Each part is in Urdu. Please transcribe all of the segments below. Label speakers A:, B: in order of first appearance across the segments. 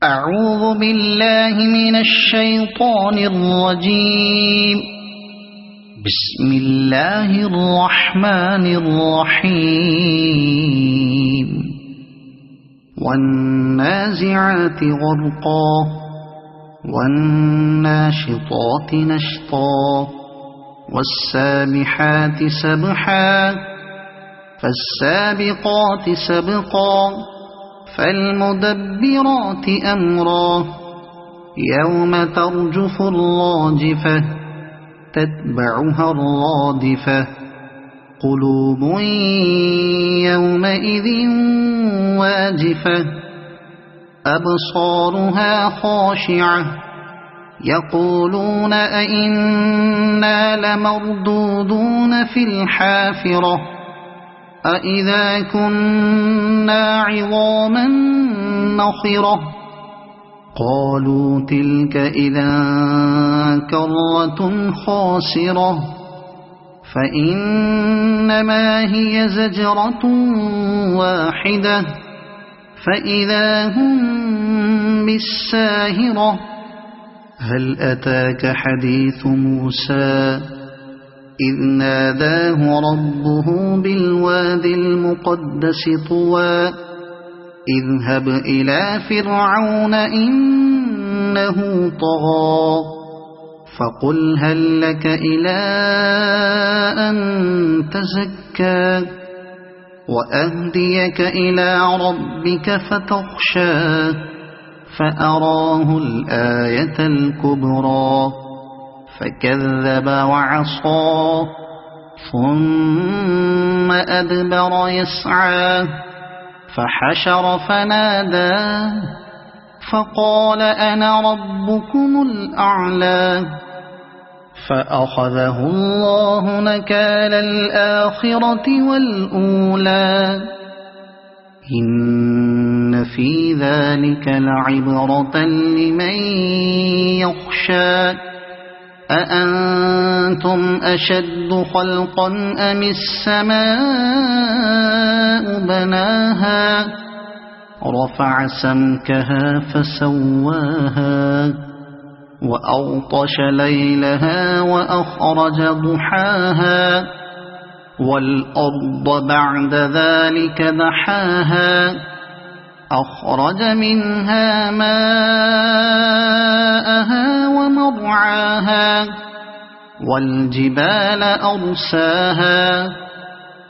A: أعوذ بالله من الشيطان الرجيم. بسم الله الرحمن الرحيم. والنازعات غرقا والناشطات نشطا والسابحات سبحا فالسابقات سبقا فالمدبرات أمرا يوم ترجف الراجفة تتبعها الرادفة قلوب يومئذ واجفة أبصارها خاشعة يقولون أئنا لمردودون في الحافرة أإذا كنا عظاما نخرة قالوا تلك إذا كرة خاسرة فإنما هي زجرة واحدة فإذا هم بالساهرة هل أتاك حديث موسى إذ ناداه ربه بالوادي المقدس طوى اذهب إلى فرعون إنه طغى فقل هل لك إلى أن تزكى وأهديك إلى ربك فتخشى فأراه الآية الكبرى فكذب وعصى ثم أدبر يسعى فحشر فنادى فقال أنا ربكم الأعلى فأخذه الله نكال الآخرة والأولى إن في ذلك لعبرة لمن يخشى أأنتم أشد خلقا أم السماء بناها رفع سمكها فسواها وأغطش ليلها وأخرج ضحاها والأرض بعد ذلك دحاها أخرج منها ماءها ومرعاها والجبال أرساها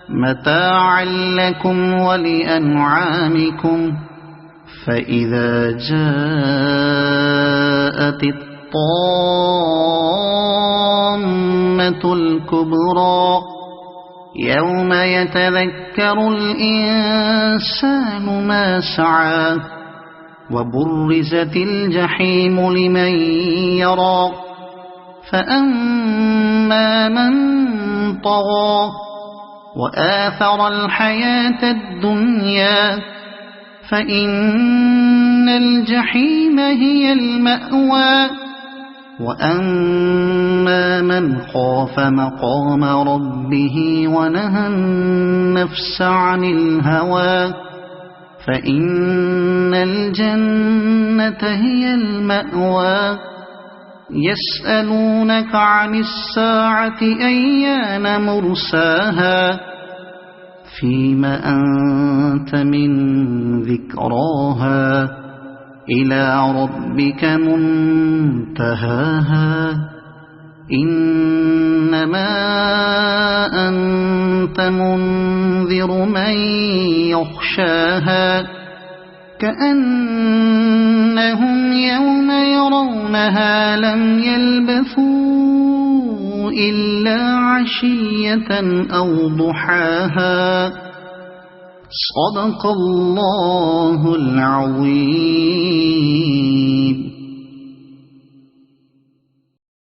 A: متاعا لكم ولأنعامكم فإذا جاءت الطامة الكبرى يوم يتذكر الإنسان ما سعى وبرزت الجحيم لمن يرى فأما من طغى وآثر الحياة الدنيا فإن الجحيم هي المأوى وأما من خاف مقام ربه ونهى النفس عن الهوى فإن الجنة هي المأوى يسألونك عن الساعة أيان مرساها فيم أنت من ذكراها إلى ربك منتهاها إنما أنت منذر من يخشاها كأنهم يوم يرونها لم يلبثوا إلا عشية أو ضحاها صدق الله العظيم.